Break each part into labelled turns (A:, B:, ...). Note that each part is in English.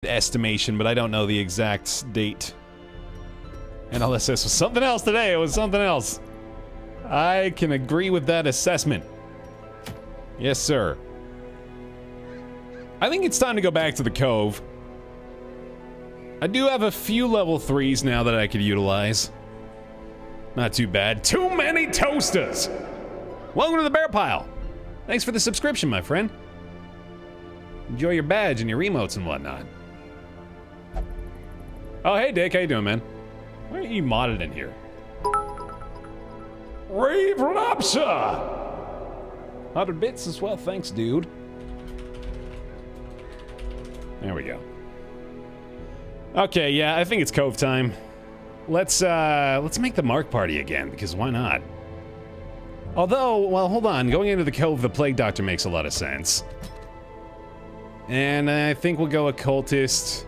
A: estimation, but I don't know the exact date. And unless this was something else today, it was something else. I can agree with that assessment. Yes, sir. I think it's time to go back to the cove. I do have a few level 3s now that I could utilize. Not too bad. Too many toasters! Welcome to the bear pile. Thanks for the subscription, my friend. Enjoy your badge and your emotes and whatnot. Oh, hey, Dick. How you doing, man? Why aren't you modded in here? Rave Rapsa! 100 bits as well. Thanks, dude. There we go. Okay, yeah, I think it's cove time. Let's make the Mark party again, because why not? Although, well, hold on. Going into the cove, the Plague Doctor makes a lot of sense. And I think we'll go Occultist.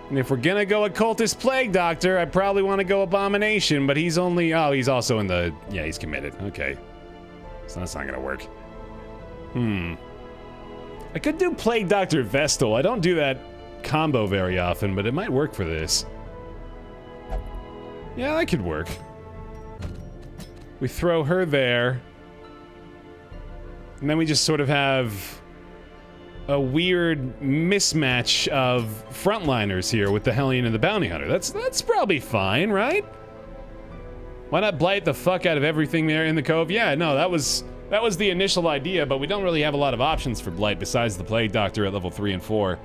A: And if we're gonna go Occultist Plague Doctor, I probably want to go Abomination, but he's only... Oh, he's also in the... Yeah, he's committed. Okay. So that's not gonna work. I could do Plague Doctor Vestal. I don't do that combo very often, but it might work for this. Yeah, that could work. We throw her there. And then we just sort of have a weird mismatch of frontliners here with the Hellion and the Bounty Hunter. That's probably fine, right? Why not blight the fuck out of everything there in the cove? Yeah, no, that was the initial idea, but we don't really have a lot of options for blight besides the Plague Doctor at level 3 and 4.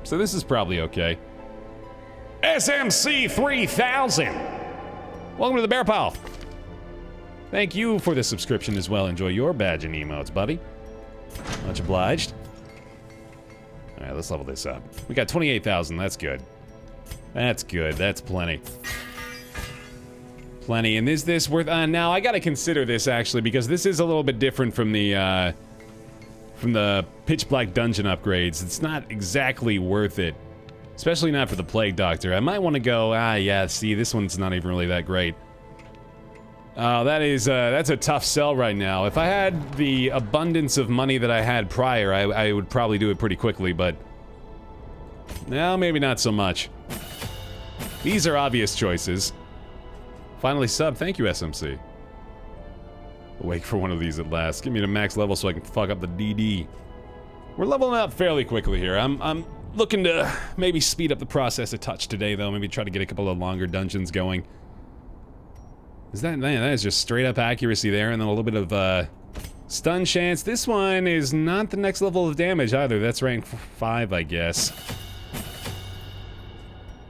A: So this is probably okay. SMC 3000! Welcome to the Bear Pile. Thank you for the subscription as well. Enjoy your badge and emotes, buddy. Much obliged. Alright, let's level this up. We got 28,000, that's good. That's good, that's plenty. Plenty, and is this worth... now, I gotta consider this, actually, because this is a little bit different from the Pitch Black Dungeon upgrades. It's not exactly worth it. Especially not for the Plague Doctor. I might want to go, yeah, see, this one's not even really that great. That's a tough sell right now. If I had the abundance of money that I had prior, I would probably do it pretty quickly, but... No, maybe not so much. These are obvious choices. Finally sub, thank you, SMC. Wait for one of these at last. Give me the max level so I can fuck up the DD. We're leveling up fairly quickly here. I'm looking to maybe speed up the process a touch today, though. Maybe try to get a couple of longer dungeons going. Man, that is just straight up accuracy there, and then a little bit of stun chance. This one is not the next level of damage either. That's rank 5, I guess.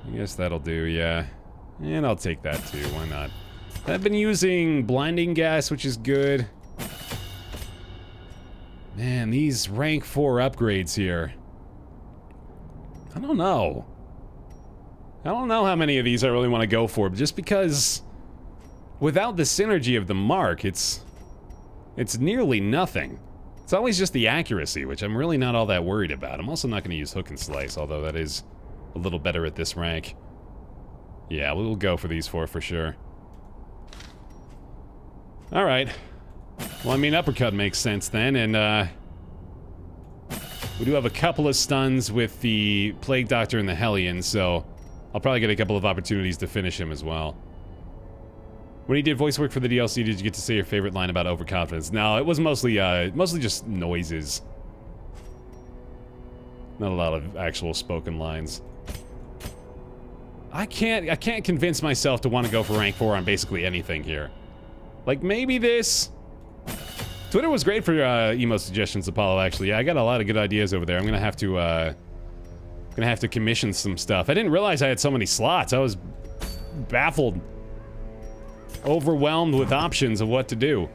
A: I guess that'll do, yeah. And I'll take that too, why not? I've been using blinding gas, which is good. Man, these rank 4 upgrades here. I don't know. I don't know how many of these I really want to go for, but just because without the synergy of the mark, it's nearly nothing. It's always just the accuracy, which I'm really not all that worried about. I'm also not going to use hook and slice, although that is a little better at this rank. Yeah, we'll go for these 4 for sure. Alright. Well, I mean, uppercut makes sense then, and we do have a couple of stuns with the Plague Doctor and the Hellion, so I'll probably get a couple of opportunities to finish him as well. When you did voice work for the DLC, did you get to say your favorite line about overconfidence? No, it was mostly just noises. Not a lot of actual spoken lines. I can't convince myself to want to go for rank 4 on basically anything here. Like, maybe this... Twitter was great for emo suggestions, Apollo, actually. Yeah, I got a lot of good ideas over there. I'm gonna have to commission some stuff. I didn't realize I had so many slots. I was baffled. Overwhelmed with options of what to do.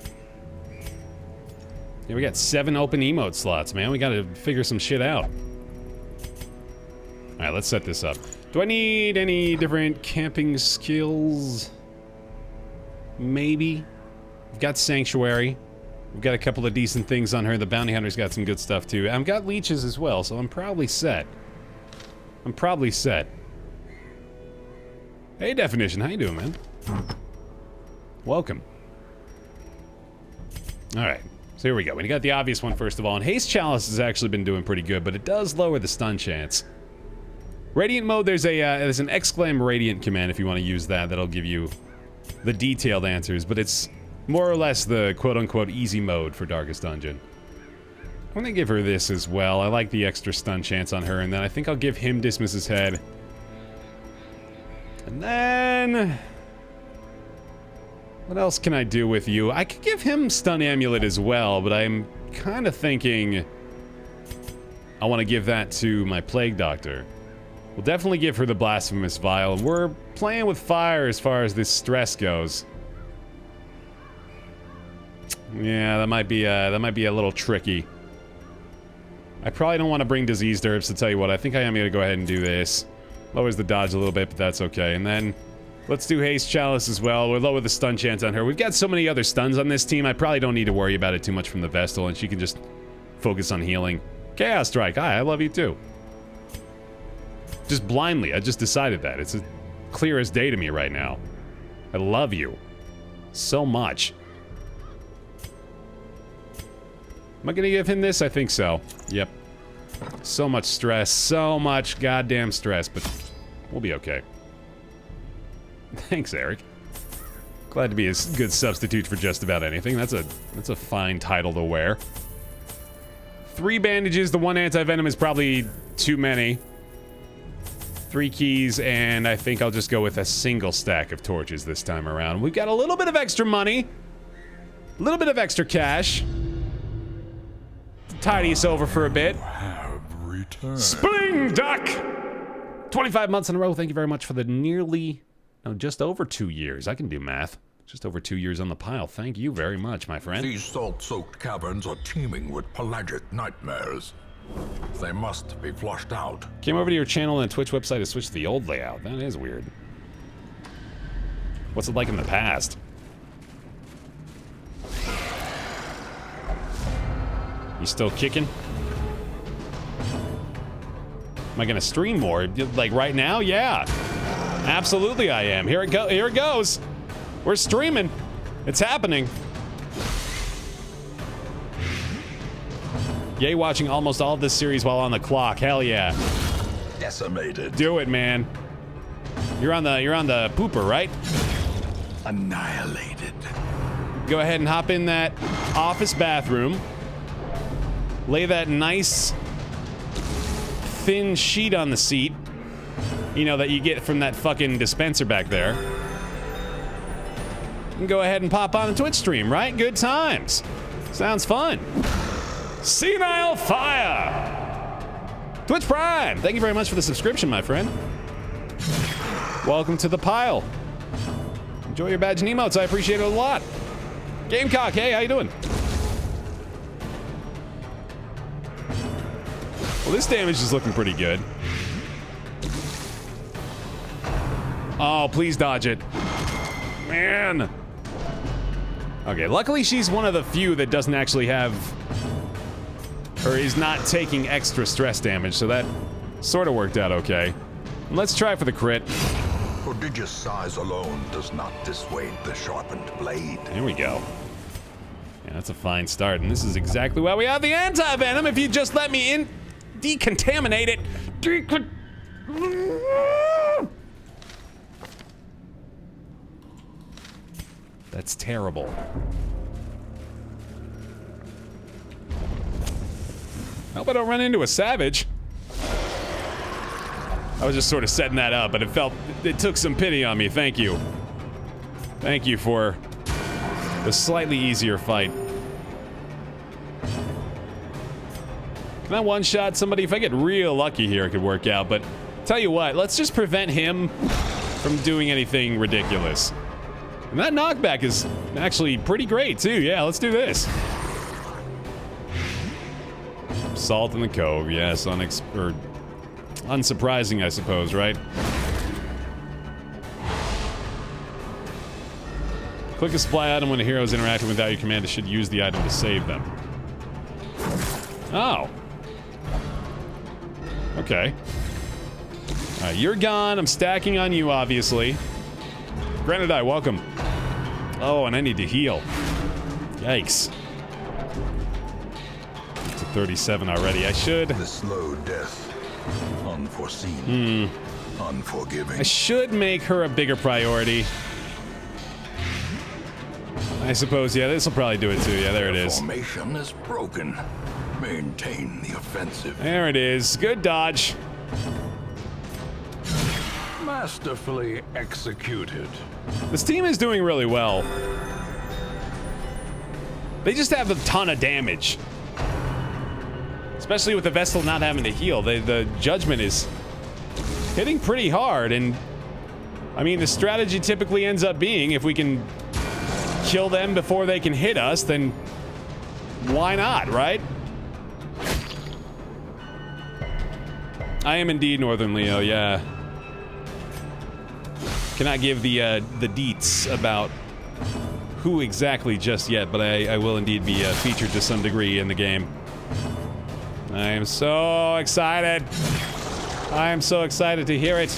A: Yeah, we got 7 open emote slots, man. We gotta figure some shit out. Alright, let's set this up. Do I need any different camping skills? Maybe. We've got Sanctuary. We've got a couple of decent things on her. The Bounty Hunter's got some good stuff, too. I've got leeches as well, so I'm probably set. I'm probably set. Hey, Definition. How you doing, man? Welcome. Alright. So here we go. We got the obvious one first of all, and Haste Chalice has actually been doing pretty good, but it does lower the stun chance. Radiant mode, there's an exclam radiant command if you want to use that. That'll give you the detailed answers, but it's more or less the quote-unquote easy mode for Darkest Dungeon. I'm gonna give her this as well. I like the extra stun chance on her, and then I think I'll give him Dismiss his head. And then... what else can I do with you? I could give him Stun Amulet as well, but I'm kind of thinking I want to give that to my Plague Doctor. We'll definitely give her the Blasphemous Vial, and we're playing with fire as far as this stress goes. Yeah, that might be a little tricky. I probably don't want to bring Diseased Herbs, to tell you what. I think I am going to go ahead and do this. Lowers the dodge a little bit, but that's okay. And then let's do Haste Chalice as well. We'll lower the stun chance on her. We've got so many other stuns on this team, I probably don't need to worry about it too much from the Vestal, and she can just focus on healing. Chaos Strike, hi, I love you too. Just blindly, I just decided that. It's clear as day to me right now. I love you so much. Am I gonna give him this? I think so. Yep. So much stress, so much goddamn stress, but we'll be okay. Thanks, Eric. Glad to be a good substitute for just about anything. That's a fine title to wear. 3 bandages, the 1 anti-venom is probably too many. 3 keys, and I think I'll just go with a single stack of torches this time around. We've got a little bit of extra money. A little bit of extra cash. Tidy us over for a bit. Spring Duck! 25 months in a row. Thank you very much for the nearly... no, just over 2 years. I can do math. Just over 2 years on the pile. Thank you very much, my friend.
B: These salt-soaked caverns are teeming with pelagic nightmares. They must be flushed out.
A: Came over to your channel and Twitch website to switch to the old layout. That is weird. What's it like in the past? You still kicking? Am I gonna stream more? Like right now? Yeah. Absolutely I am. Here it goes. We're streaming. It's happening. Yay, watching almost all of this series while on the clock. Hell yeah.
B: Decimated.
A: Do it, man. You're on the pooper, right?
B: Annihilated.
A: Go ahead and hop in that office bathroom. Lay that nice thin sheet on the seat. You know, that you get from that fucking dispenser back there. And go ahead and pop on a Twitch stream, right? Good times. Sounds fun. Senile Fire! Twitch Prime! Thank you very much for the subscription, my friend. Welcome to the pile. Enjoy your badge and emotes, I appreciate it a lot. Gamecock, hey, how you doing? Well, this damage is looking pretty good. Oh, please dodge it. Man. Okay, luckily she's one of the few that doesn't actually have... or is not taking extra stress damage, so that sort of worked out okay. Let's try for the crit.
B: Prodigious size alone does not dissuade the sharpened blade.
A: There we go. Yeah, that's a fine start, and this is exactly why we have the anti-venom. If you just let me in, decontaminate it. That's terrible. I hope I don't run into a savage. I was just sort of setting that up, but it took some pity on me. Thank you. Thank you for the slightly easier fight. Can I one-shot somebody? If I get real lucky here, it could work out, but tell you what, let's just prevent him from doing anything ridiculous. And that knockback is actually pretty great, too. Yeah, let's do this. Salt in the cove, yes, unsurprising, I suppose, right? Click a supply item when a hero is interacting without your command. It should use the item to save them. Oh. Okay. Alright, you're gone. I'm stacking on you, obviously. Granadai, welcome. Oh, and I need to heal. Yikes. 37 already. I should...
B: The slow death. Unforeseen. Unforgiving.
A: I should make her a bigger priority. I suppose, yeah, this will probably do it too. Yeah, there it is.
B: Formation is broken. Maintain the offensive.
A: There it is. Good dodge.
B: Masterfully executed.
A: This team is doing really well. They just have a ton of damage. Especially with the Vestal not having to heal. The Judgment is hitting pretty hard, and I mean, the strategy typically ends up being if we can kill them before they can hit us, then why not, right? I am indeed Northern Leo, yeah. Cannot give the deets about who exactly just yet, but I will indeed be featured to some degree in the game. I am so excited. I am so excited to hear it.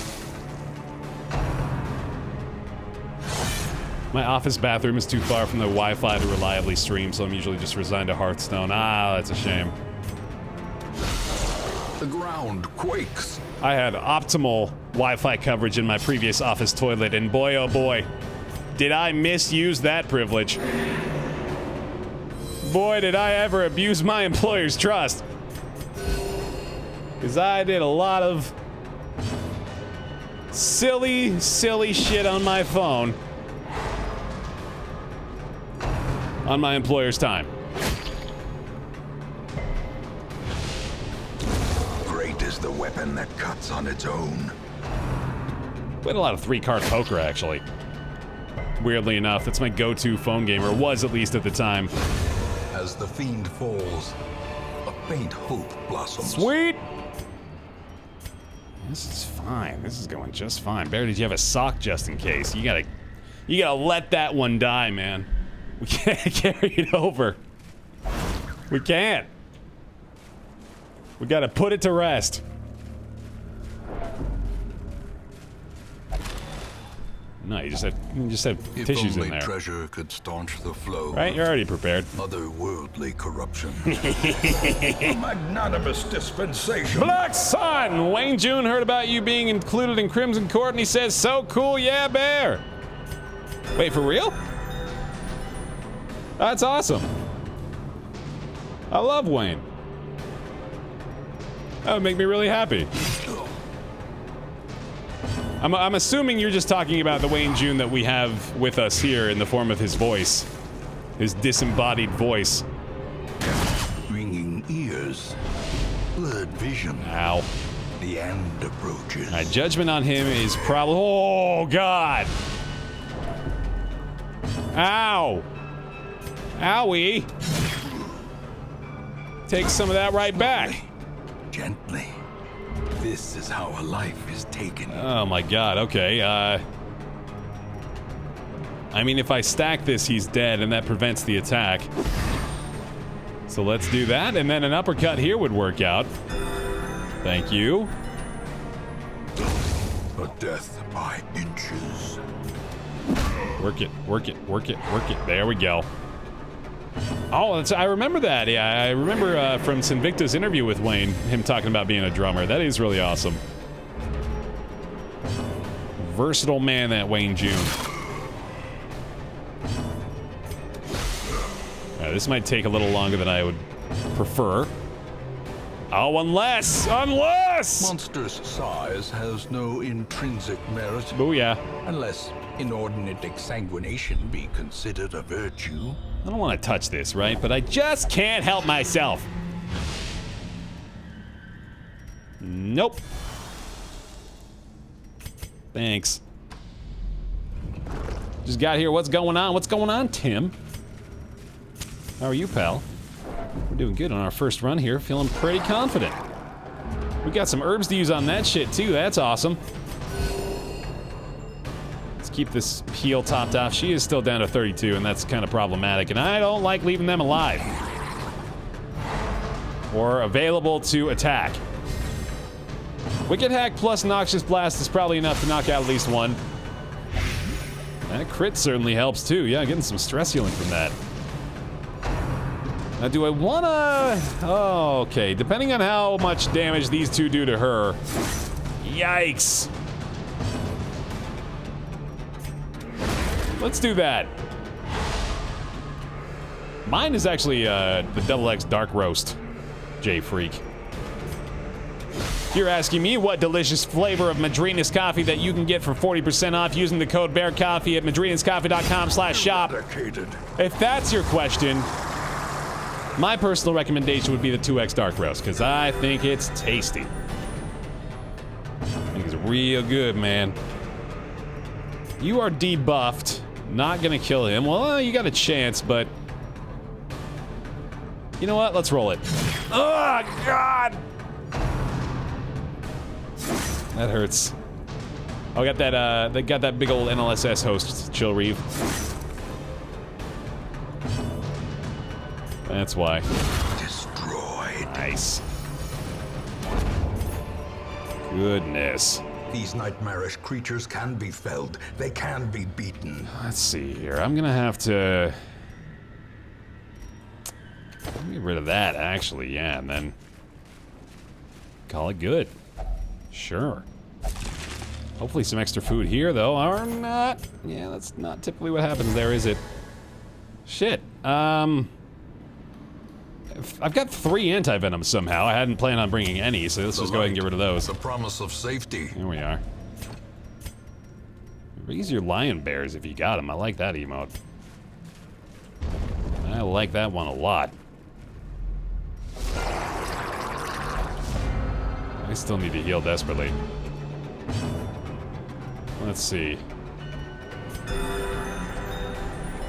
A: My office bathroom is too far from the Wi-Fi to reliably stream, so I'm usually just resigned to Hearthstone. Ah, that's a shame.
B: The ground quakes.
A: I had optimal Wi-Fi coverage in my previous office toilet, and boy oh boy, did I misuse that privilege. Boy, did I ever abuse my employer's trust. Because I did a lot of silly shit on my phone on my employer's time.
B: Great is the weapon that cuts on its own.
A: Played a lot of 3-card poker, actually. Weirdly enough, that's my go-to phone game, or was at least at the time.
B: As the fiend falls, a faint hope blossoms.
A: Sweet! This is fine. This is going just fine. Baer, did you have a sock just in case? You gotta let that one die, man. We can't carry it over. We can't. We gotta put it to rest. No, you just have tissues in there.
B: If only treasure could staunch the flow.
A: Right, you're already prepared.
B: Otherworldly corruption. A magnanimous dispensation.
A: Black Sun! Wayne June heard about you being included in Crimson Court, and he says, so cool, yeah, Baer. Wait, for real? That's awesome. I love Wayne. That would make me really happy. I'm assuming you're just talking about the Wayne June that we have with us here in the form of his voice. His disembodied voice.
B: Ringing ears. Blurred vision.
A: Ow.
B: The end approaches.
A: Judgment on him is probably... Oh, God! Ow! Owie! Take some of that right back.
B: Gently. This is how a life is taken.
A: Oh my god, okay, I mean, if I stack this, he's dead, and that prevents the attack. So let's do that, and then an uppercut here would work out. Thank you.
B: A death by inches.
A: Work it, work it, work it, work it. There we go. Oh, I remember that. Yeah, I remember from Sinvicta's interview with Wayne, him talking about being a drummer. That is really awesome. Versatile man, that Wayne June. This might take a little longer than I would prefer. Oh, unless!
B: Monstrous size has no intrinsic merit.
A: Booyah.
B: Unless inordinate exsanguination be considered a virtue.
A: I don't want to touch this, right? But I just can't help myself. Nope. Thanks. Just got here. What's going on? What's going on, Tim? How are you, pal? We're doing good on our first run here. Feeling pretty confident. We got some herbs to use on that shit, too. That's awesome. Let's keep this heal topped off. She is still down to 32, and that's kind of problematic, and I don't like leaving them alive. Or available to attack. Wicked Hack plus Noxious Blast is probably enough to knock out at least one. That crit certainly helps, too. Yeah, getting some stress healing from that. Now, do I wanna... Oh, okay. Depending on how much damage these two do to her. Yikes. Let's do that. Mine is actually the Double X Dark Roast, J-Freak. You're asking me what delicious flavor of Madrina's coffee that you can get for 40% off using the code BaerTaffy at madrinascoffee.com/shop. If that's your question, my personal recommendation would be the 2X Dark Roast, because I think it's tasty. I think it's real good, man. You are debuffed. Not gonna kill him. Well, you got a chance, but... You know what? Let's roll it. Oh, God! That hurts. Oh, got that, they got that big old NLSS host, Chill Reeve. That's why.
B: Destroyed.
A: Nice. Goodness.
B: These nightmarish creatures can be felled. They can be beaten.
A: Let's see here. I'm gonna have to... get rid of that, actually, yeah, and then... call it good. Sure. Hopefully some extra food here, though, or not. Yeah, that's not typically what happens there, is it? Shit. I've got 3 anti-venoms somehow. I hadn't planned on bringing any, so let's just go ahead and get rid of those.
B: The promise of safety.
A: Here we are. Raise your lion bears if you got them. I like that emote. I like that one a lot. I still need to heal desperately. Let's see.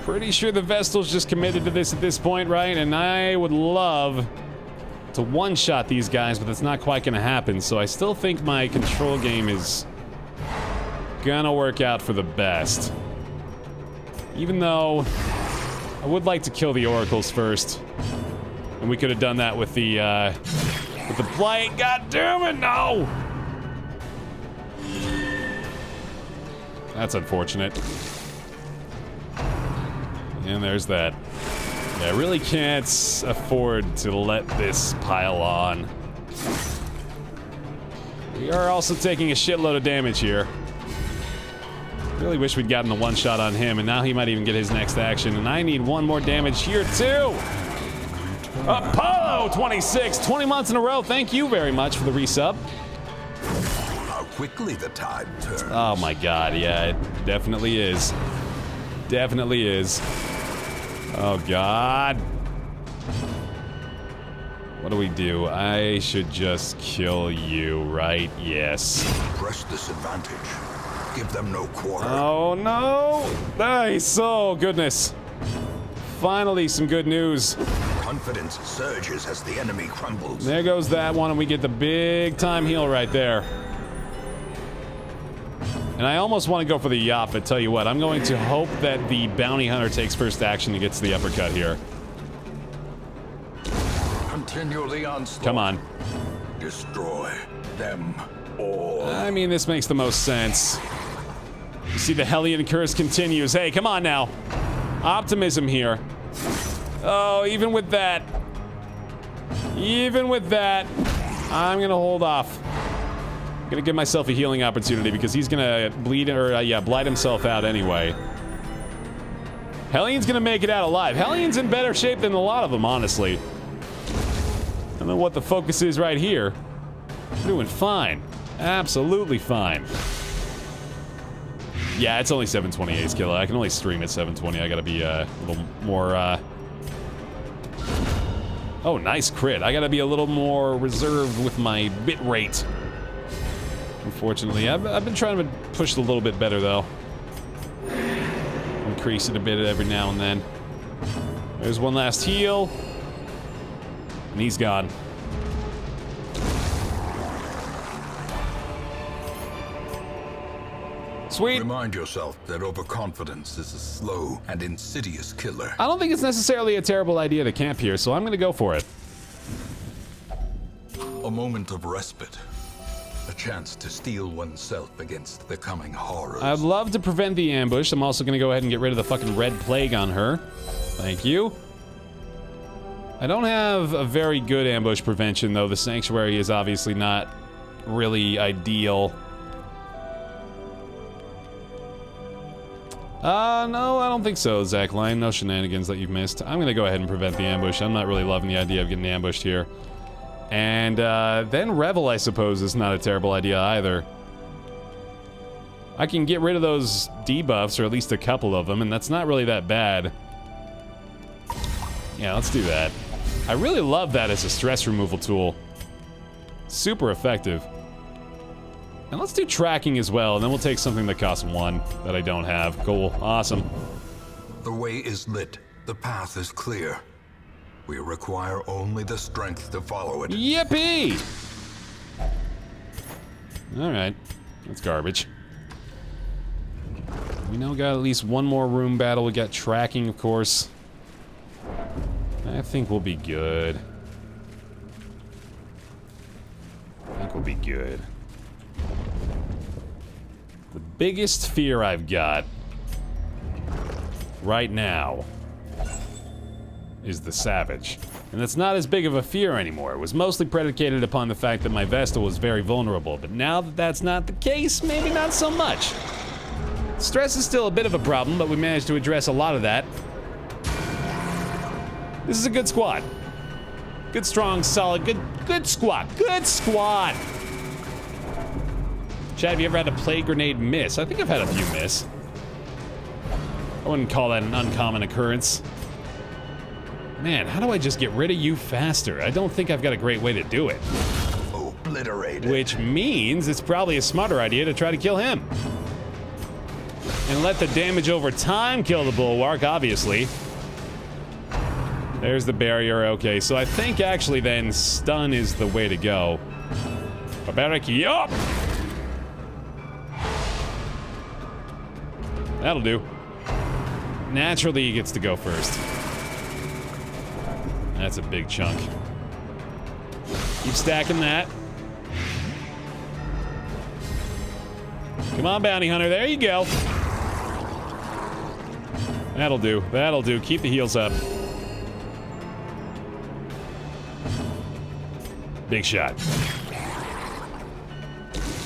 A: Pretty sure the Vestal's just committed to this at this point, right? And I would love to one-shot these guys, but that's not quite gonna happen, so I still think my control game is gonna work out for the best. Even though I would like to kill the oracles first. And we could have done that with the blight. God damn it, no! That's unfortunate. And there's that. Yeah, I really can't afford to let this pile on. We are also taking a shitload of damage here. Really wish we'd gotten the one-shot on him, and now he might even get his next action, and I need 1 more damage here, too! Apollo 26, 20 months in a row. Thank you very much for the resub.
B: How quickly the tide turns.
A: Oh my god, yeah, it definitely is. Definitely is. Oh god. What do we do? I should just kill you, right? Yes.
B: Press this advantage. Give them no quarter.
A: Oh no! Nice! Oh goodness. Finally some good news.
B: Confidence surges as the enemy crumbles.
A: There goes that one, and we get the big time heal right there. And I almost want to go for the Yop, but tell you what, I'm going to hope that the bounty hunter takes first action and gets the uppercut here.
B: Continue the onslaught.
A: Come on.
B: Destroy them all.
A: I mean, this makes the most sense. You see the Hellion curse continues. Hey, come on now. Optimism here. Oh, even with that, I'm gonna hold off. I'm gonna give myself a healing opportunity because he's gonna bleed, or blight himself out anyway. Hellion's gonna make it out alive. Hellion's in better shape than a lot of them, honestly. I don't know what the focus is right here. We're doing fine. Absolutely fine. Yeah, it's only 728 skill. I can only stream at 720. I gotta be a little more, Oh, nice crit. I gotta be a little more reserved with my bit rate. Unfortunately, I've been trying to push it a little bit better, though. Increase it a bit every now and then. There's one last heal. And he's gone. Sweet.
B: Remind yourself that overconfidence is a slow and insidious killer.
A: I don't think it's necessarily a terrible idea to camp here, so I'm gonna go for it.
B: A moment of respite. A chance to steel oneself against the coming horrors.
A: I'd love to prevent the ambush. I'm also gonna go ahead and get rid of the fucking red plague on her. Thank you. I don't have a very good ambush prevention, though. The sanctuary is obviously not really ideal. No, I don't think so, Zach Line. No shenanigans that you've missed. I'm gonna go ahead and prevent the ambush. I'm not really loving the idea of getting ambushed here. And, then Revel, I suppose, is not a terrible idea either. I can get rid of those debuffs, or at least a couple of them, and that's not really that bad. Yeah, let's do that. I really love that as a stress removal tool. Super effective. And let's do tracking as well, and then we'll take something that costs 1 that I don't have. Cool. Awesome.
B: The way is lit. The path is clear. We require only the strength to follow it.
A: Yippee! Alright. That's garbage. We now got at least one more room battle. We got tracking, of course. I think we'll be good. I think we'll be good. The biggest fear I've got right now is the Savage. And that's not as big of a fear anymore. It was mostly predicated upon the fact that my Vestal was very vulnerable, but now that that's not the case, maybe not so much. Stress is still a bit of a problem, but we managed to address a lot of that. This is a good squad. Good, strong, solid, good squad. Good squad! Chad, have you ever had a plague grenade miss? I think I've had a few miss. I wouldn't call that an uncommon occurrence. Man, how do I just get rid of you faster? I don't think I've got a great way to do it.
B: Obliterated.
A: Which means it's probably a smarter idea to try to kill him. And let the damage over time kill the bulwark, obviously. There's the barrier, okay. So I think actually then stun is the way to go. Barbaric, yup! That'll do. Naturally, he gets to go first. That's a big chunk. Keep stacking that. Come on, Bounty Hunter, there you go. That'll do, that'll do. Keep the heals up. Big shot.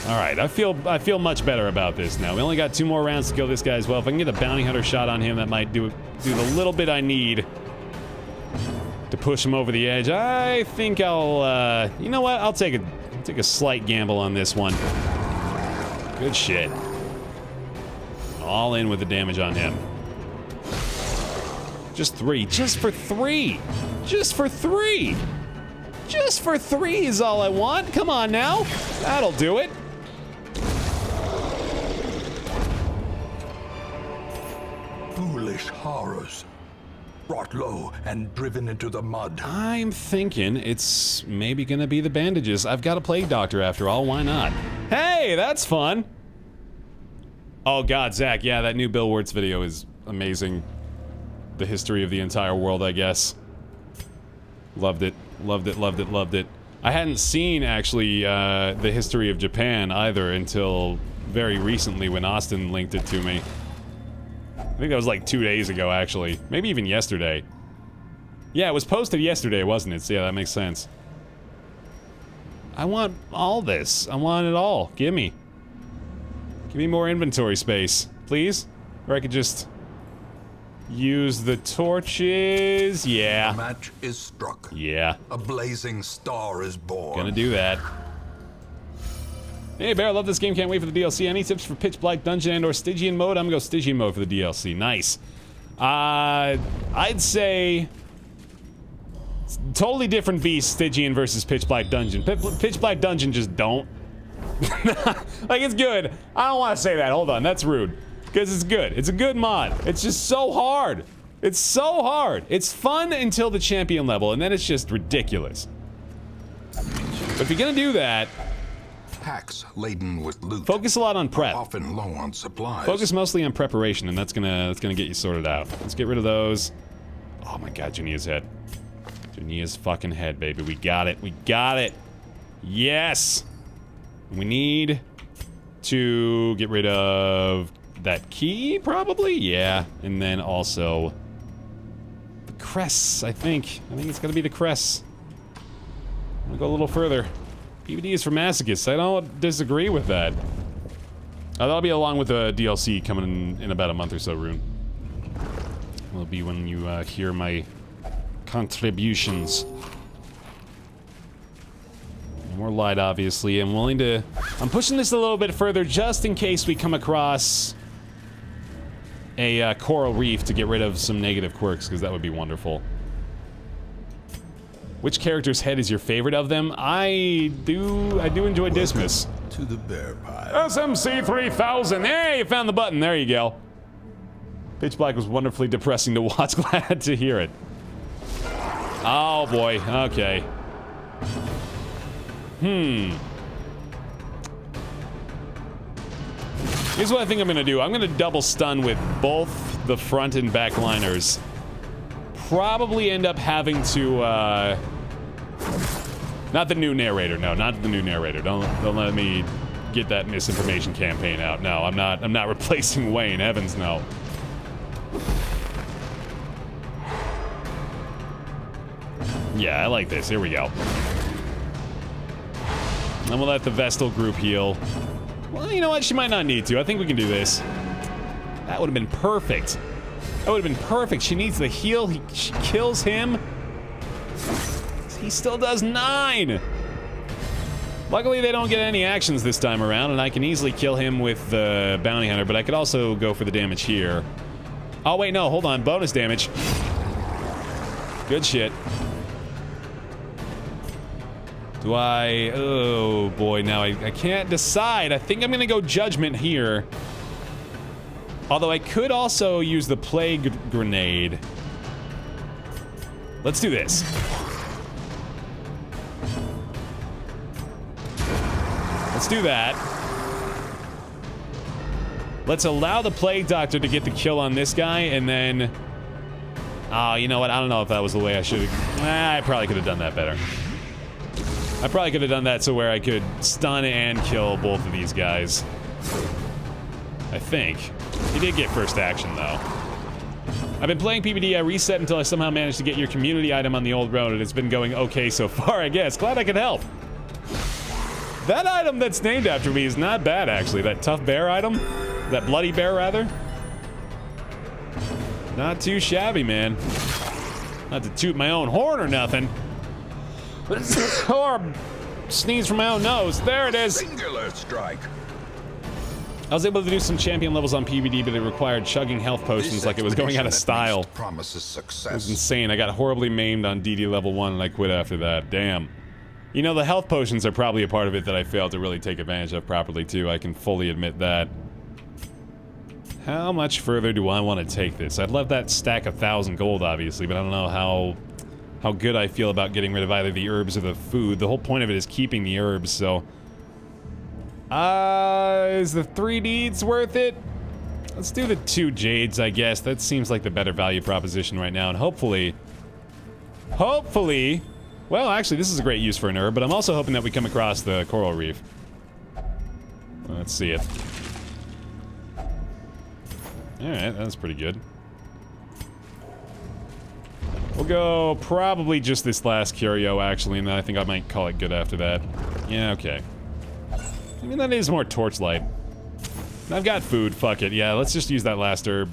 A: Alright, I feel much better about this now. We only got 2 more rounds to kill this guy as well. If I can get a Bounty Hunter shot on him, that might do the little bit I need to push him over the edge. I think I'll, you know what? I'll take a slight gamble on this one. Good shit. All in with the damage on him. Just 3. Just for 3! Just for 3! Just for 3 is all I want. Come on now. That'll do it.
B: Foolish horrors. Brought low and driven into the mud.
A: I'm thinking it's maybe gonna be the bandages. I've got a plague doctor after all, why not? Hey, that's fun! Oh god, Zach, yeah, that new Bill Wirtz video is amazing. The history of the entire world, I guess. Loved it, loved it, loved it, loved it. I hadn't seen, actually, the history of Japan either until very recently when Austin linked it to me. I think that was like 2 days ago, actually. Maybe even yesterday. Yeah, it was posted yesterday, wasn't it? So yeah, that makes sense. I want all this. I want it all. Give me. Give me more inventory space, please. Or I could just use the torches. Yeah.
B: The match is struck.
A: Yeah.
B: A blazing star is born.
A: Gonna do that. Hey, Baer, love this game. Can't wait for the DLC. Any tips for Pitch Black Dungeon and or Stygian mode? I'm gonna go Stygian mode for the DLC. Nice. I'd say totally different beast, Stygian versus Pitch Black Dungeon. Pitch Black Dungeon just don't. Like, it's good. I don't want to say that. Hold on. That's rude. Because it's good. It's a good mod. It's just so hard. It's so hard. It's fun until the champion level, and then it's just ridiculous. But if you're gonna do that,
B: Packs laden with loot.
A: focus a lot on prep.
B: Often low on supplies.
A: Focus mostly on preparation, and that's gonna get you sorted out. Let's get rid of those. Oh my god, Jania's head. Jania's fucking head, baby. We got it. We got it. Yes! We need to get rid of that key, probably? Yeah. And then also the crests, I think. I think it's gonna be the crests. I'm gonna go a little further. PvD is for masochists. I don't disagree with that. That'll be along with the DLC coming in about a month or so, Rune. Will be when you hear my contributions. More light, obviously. I'm pushing this a little bit further just in case we come across a coral reef to get rid of some negative quirks, because that would be wonderful. Which character's head is your favorite of them? I do enjoy Dismas.
B: To the bear pie.
A: SMC 3000. Hey, you found the button. There you go. Pitch Black was wonderfully depressing to watch. Glad to hear it. Oh boy. Okay. Here's what I think I'm gonna do. I'm gonna double stun with both the front and back liners. Probably end up having to, not the new narrator. No, not the new narrator. Don't let me get that misinformation campaign out. No, I'm not replacing Wayne. Heavens, no. Yeah, I like this. Here we go. And we'll let the Vestal group heal. Well, you know what? She might not need to. I think we can do this. That would have been perfect. That would have been perfect. She needs the heal. She kills him. He still does 9. Luckily, they don't get any actions this time around, and I can easily kill him with the Bounty Hunter, but I could also go for the damage here. Oh, wait, no. Hold on. Bonus damage. Good shit. Do I... Oh, boy. Now I can't decide. I think I'm going to go Judgment here. Although I could also use the Plague Grenade. Let's do this. Let's do that. Let's allow the Plague Doctor to get the kill on this guy, and then... Oh, you know what? I don't know if that was the way I should have... I probably could have done that better. I probably could have done that so where I could stun and kill both of these guys. I think. He did get first action, though. I've been playing PvD. I reset until I somehow managed to get your community item on the old road, and it's been going okay so far, I guess. Glad I could help. That item that's named after me is not bad, actually. That tough bear item. That bloody bear, rather. Not too shabby, man. Not to toot my own horn or nothing. Or sneeze from my own nose. There it is.
B: Singular strike.
A: I was able to do some champion levels on PvD, but it required chugging health potions like it was going out of style.
B: Promises success.
A: It was insane. I got horribly maimed on DD level 1 and I quit after that. Damn. You know, the health potions are probably a part of it that I failed to really take advantage of properly, too. I can fully admit that. How much further do I want to take this? I'd love that stack 1,000 gold, obviously, but I don't know how good I feel about getting rid of either the herbs or the food. The whole point of it is keeping the herbs, so... is the 3 deeds worth it? Let's do the 2 jades, I guess. That seems like the better value proposition right now, and hopefully... Well, actually, this is a great use for an herb, but I'm also hoping that we come across the coral reef. Let's see it. Alright, that's pretty good. We'll go probably just this last curio, actually, and then I think I might call it good after that. Yeah, okay. I mean, that is more torchlight. I've got food, fuck it. Yeah, let's just use that last herb.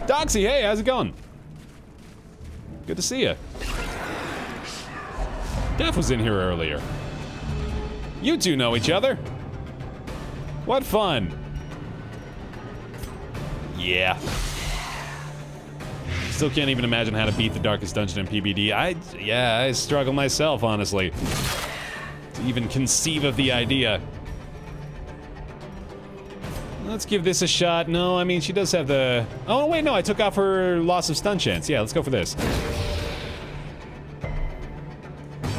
A: Doxy, hey, how's it going? Good to see you. Def was in here earlier. You two know each other. What fun. Yeah. Still can't even imagine how to beat the darkest dungeon in PvD. I struggle myself, honestly, to even conceive of the idea. Let's give this a shot. No, I mean, she does have the... Oh, wait, no, I took off her loss of stun chance. Yeah, let's go for this.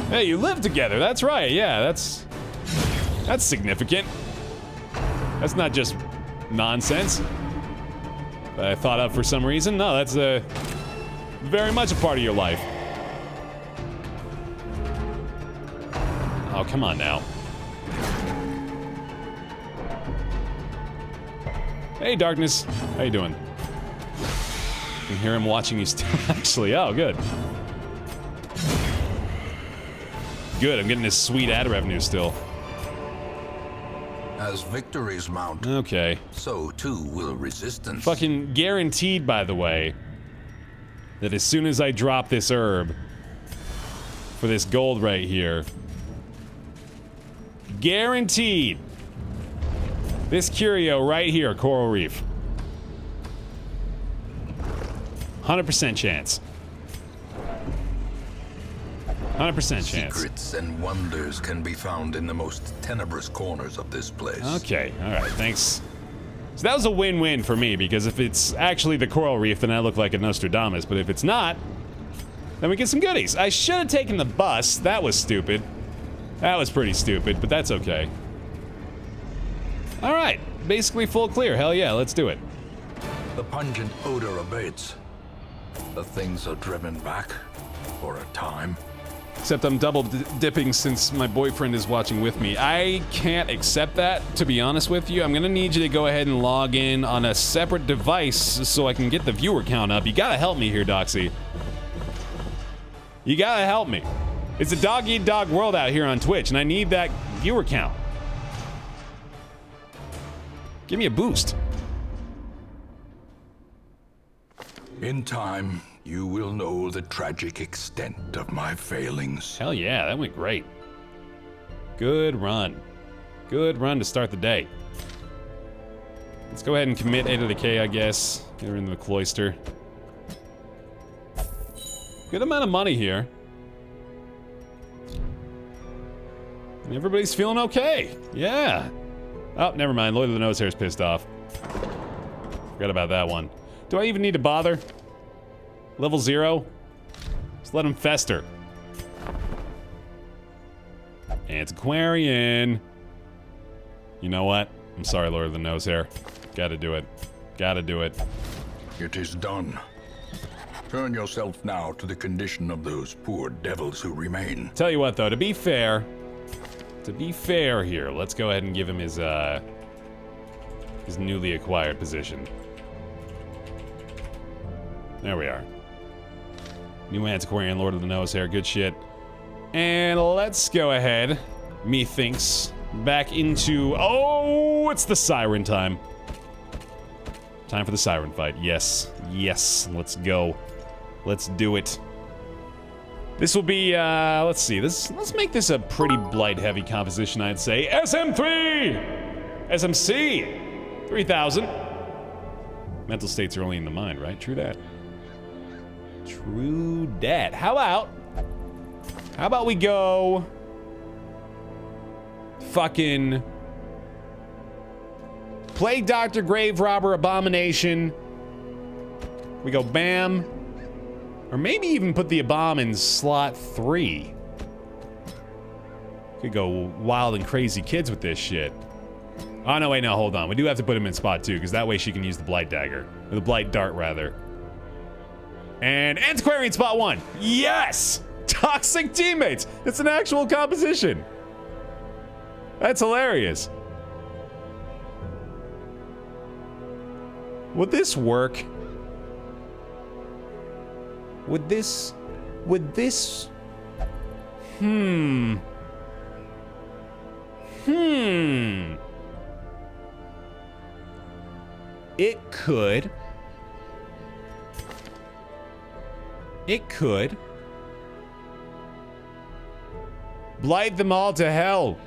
A: Hey, you live together. That's right. Yeah, that's significant. That's not just nonsense that I thought of for some reason. No, that's very much a part of your life. Oh, come on now. Hey, Darkness. How you doing? can hear him watching you still, actually. Oh, good. Good, I'm getting this sweet ad revenue still.
B: As victories mount,
A: okay,
B: so too will resistance.
A: Fucking guaranteed, by the way, that as soon as I drop this herb for this gold right here, guaranteed, this curio right here, coral reef, 100% chance. 100% chance.
B: Secrets and wonders can be found in the most tenebrous corners of this place.
A: Okay, alright, thanks. So that was a win-win for me, because if it's actually the coral reef, then I look like a Nostradamus, but if it's not, then we get some goodies. I should have taken the bus. That was stupid. That was pretty stupid, but that's okay. Alright, basically full clear. Hell yeah, let's do it.
B: The pungent odor abates. The things are driven back for a time.
A: Except I'm double dipping since my boyfriend is watching with me. I can't accept that, to be honest with you. I'm gonna need you to go ahead and log in on a separate device so I can get the viewer count up. You gotta help me here, Doxy. You gotta help me. It's a dog-eat-dog world out here on Twitch, and I need that viewer count. Give me a boost.
B: In time, you will know the tragic extent of my failings.
A: Hell yeah, that went great. Good run. Good run to start the day. Let's go ahead and commit A to the K, I guess. Get her into the cloister. Good amount of money here. And everybody's feeling okay. Yeah. Oh, never mind. Lord of the Nosehair's pissed off. Forgot about that one. Do I even need to bother? Level 0? Just let him fester. Antiquarian. You know what? I'm sorry, Lord of the Nosehair. Gotta do it. Gotta do it.
B: It is done. Turn yourself now to the condition of those poor devils who remain.
A: Tell you what, though, to be fair here, let's go ahead and give him his newly acquired position. There we are. New Antiquarian, Lord of the Nosehair, good shit. And let's go ahead, methinks, back into... Oh, it's the Siren time. Time for the Siren fight. Yes, yes, let's go. Let's do it. This will be, let's see, let's make this a pretty blight-heavy composition, I'd say. SM3! SMC! 3,000. Mental states are only in the mind, right? True that. True dat. How about we go... fucking... Plague Doctor, Grave Robber, Abomination. We go bam. Or maybe even put the Abom in slot 3. Could go wild and crazy kids with this shit. Oh, no, wait, no, hold on. We do have to put him in spot 2, because that way she can use the Blight Dagger. Or the Blight Dart, rather. And Antiquarian spot 1. Yes! Toxic teammates! It's an actual composition. That's hilarious. Would this work? Would this... It could. It could. Blight them all to hell.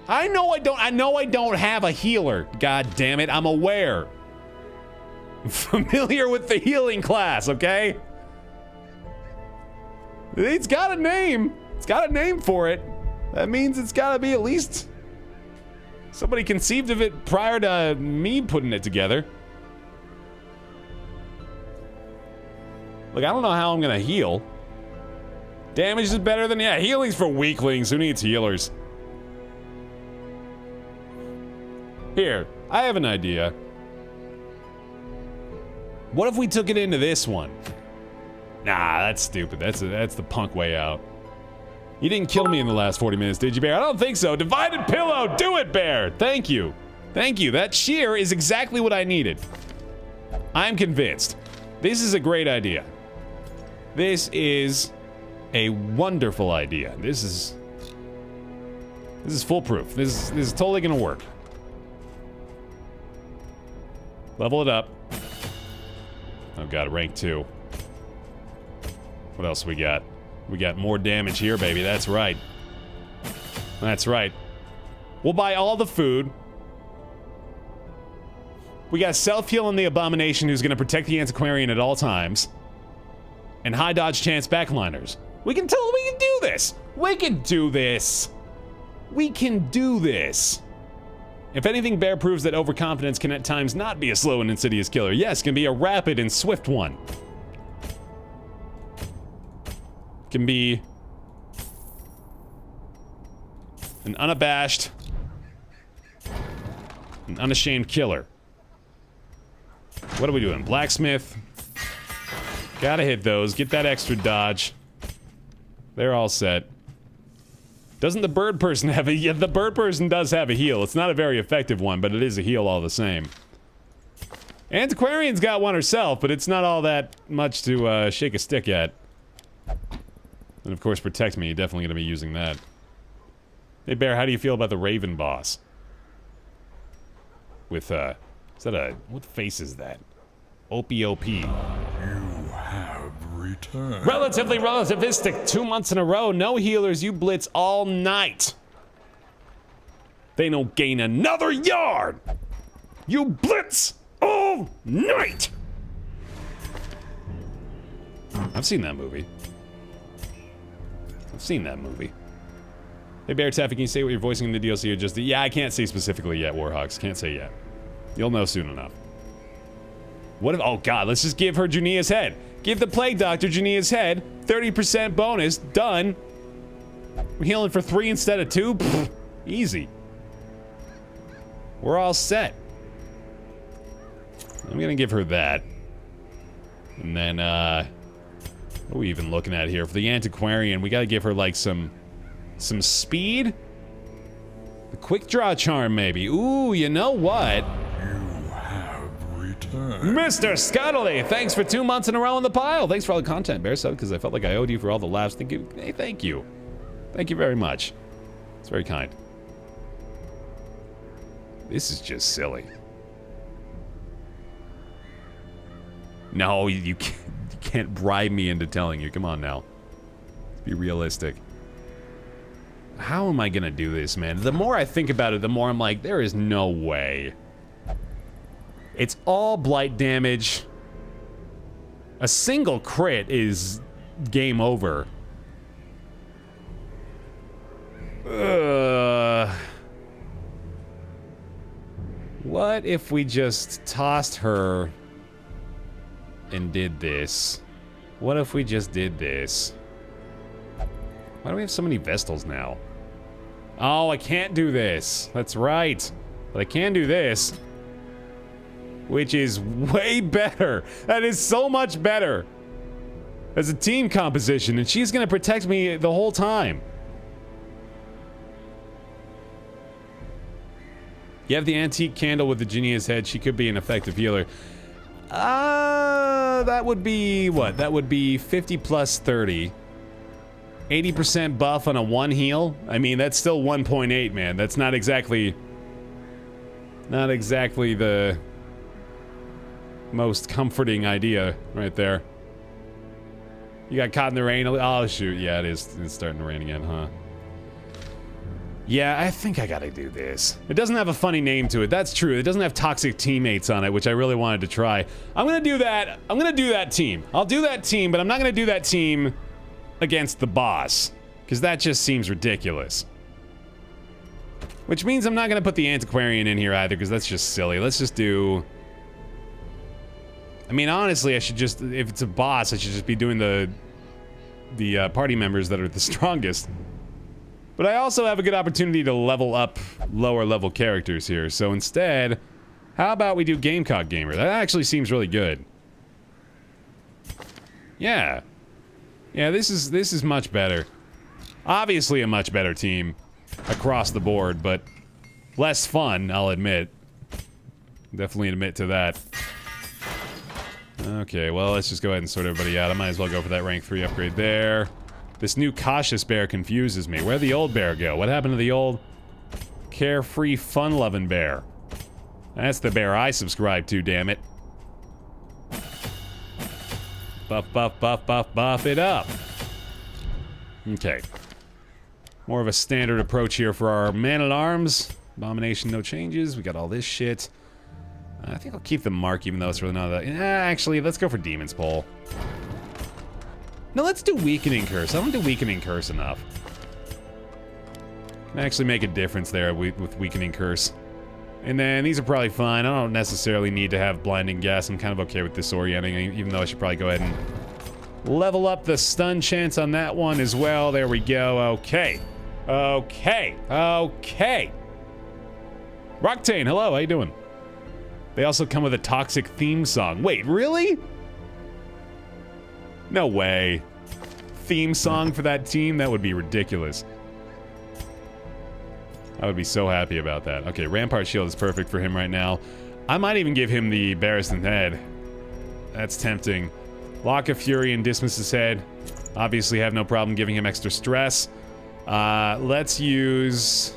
A: I know I don't have a healer. God damn it, I'm aware. I'm familiar with the healing class, okay? It's got a name. It's got a name for it. That means it's gotta be at least... somebody conceived of it prior to me putting it together. Look, I don't know how I'm gonna heal. Damage is better than... yeah, healing's for weaklings. Who needs healers? Here, I have an idea. What if we took it into this one? Nah, that's stupid. That's the punk way out. You didn't kill me in the last 40 minutes, did you, Baer? I don't think so. Divided pillow! Do it, Baer! Thank you. Thank you. That shear is exactly what I needed. I'm convinced. This is a great idea. This is a wonderful idea. This is foolproof. This is totally gonna work. Level it up. Oh god, rank 2. What else we got? We got more damage here, baby. That's right. That's right. We'll buy all the food. We got self-heal on the Abomination, who's gonna protect the Antiquarian at all times. And high dodge chance backliners. We can do this! We can do this! We can do this! If anything, Baer proves that overconfidence can at times not be a slow and insidious killer. Yes, can be a rapid and swift one. Can be an unabashed, an unashamed killer. What are we doing? Blacksmith. Gotta hit those. Get that extra dodge. They're all set. Doesn't the bird person have a... Yeah, the bird person does have a heal. It's not a very effective one, but it is a heal all the same. Antiquarian's got one herself, but it's not all that much to shake a stick at. And of course, protect me. Definitely gonna be using that. Hey, Baer, how do you feel about the Raven boss? With, is that a... What face is that? OPOP.
B: You have returned.
A: Relatively relativistic. 2 months in a row. No healers. You blitz all night. They don't gain another yard. You blitz all night. I've seen that movie. Hey, BaerTaffy, can you say what you're voicing in the DLC or just... Yeah, I can't say specifically yet, Warhawks. Can't say yet. You'll know soon enough. What if... Oh, God, let's just give her Junia's head. Give the Plague Doctor Junia's head. 30% bonus. Done. We're healing for 3 instead of 2? Pfft, easy. We're all set. I'm gonna give her that. And then, what are we even looking at here? For the Antiquarian, we gotta give her, like, some speed? The quick draw charm, maybe. Ooh, you know what?
B: You have returned.
A: Mr. Scuttly, thanks for 2 months in a row in the pile. Thanks for all the content, Baer Sub, because I felt like I owed you for all the laughs. Thank you. Hey, thank you. Thank you very much. It's very kind. This is just silly. No, you can't bribe me into telling you. Come on now. Let's be realistic. How am I gonna do this, man? The more I think about it, the more I'm like, there is no way. It's all blight damage. A single crit is game over. What if we just tossed her and did this? What if we just did this? Why do we have so many Vestals now? Oh, I can't do this. That's right. But I can do this. Which is way better. That is so much better. As a team composition, and she's gonna protect me the whole time. You have the antique candle with the Genia's head. She could be an effective healer. That would be what? That would be 50 plus 30. 80% buff on a 1 heal? I mean, that's still 1.8, man. That's not exactly the most comforting idea right there. You got caught in the rain. Oh, shoot. Yeah, it's starting to rain again, huh? Yeah, I think I gotta do this. It doesn't have a funny name to it. That's true. It doesn't have toxic teammates on it, which I really wanted to try. I'm gonna do that. I'm gonna do that team. I'll do that team, but I'm not gonna do that team against the boss, because that just seems ridiculous. Which means I'm not gonna put the Antiquarian in here either, because that's just silly. Let's just do... I mean, honestly, I should just... If it's a boss, I should just be doing the party members that are the strongest. But I also have a good opportunity to level up lower level characters here. So instead, how about we do Gamecock Gamer? That actually seems really good. Yeah. Yeah, this is much better. Obviously a much better team across the board, but less fun, I'll admit. Definitely admit to that. Okay, well, let's just go ahead and sort everybody out. I might as well go for that rank 3 upgrade there. This new cautious bear confuses me. Where'd the old bear go? What happened to the old carefree, fun-loving bear? That's the bear I subscribe to, damn it. Buff, buff, buff, buff, buff it up. Okay. More of a standard approach here for our man-at-arms. Abomination, no changes. We got all this shit. I think I'll keep the mark, even though it's really not that... actually, let's go for Demon's Pole. No, let's do Weakening Curse. I don't do Weakening Curse enough. Can actually make a difference there with Weakening Curse. And then these are probably fine. I don't necessarily need to have Blinding Gas. I'm kind of okay with disorienting, even though I should probably go ahead and level up the stun chance on that one as well. There we go. Okay. Okay. Okay. Roctane, hello. How you doing? They also come with a toxic theme song. Wait, really? No way. Theme song for that team? That would be ridiculous. I would be so happy about that. Okay, Rampart Shield is perfect for him right now. I might even give him the Barristan Head. That's tempting. Lock of Fury and Dismiss his head. Obviously have no problem giving him extra stress. Let's use...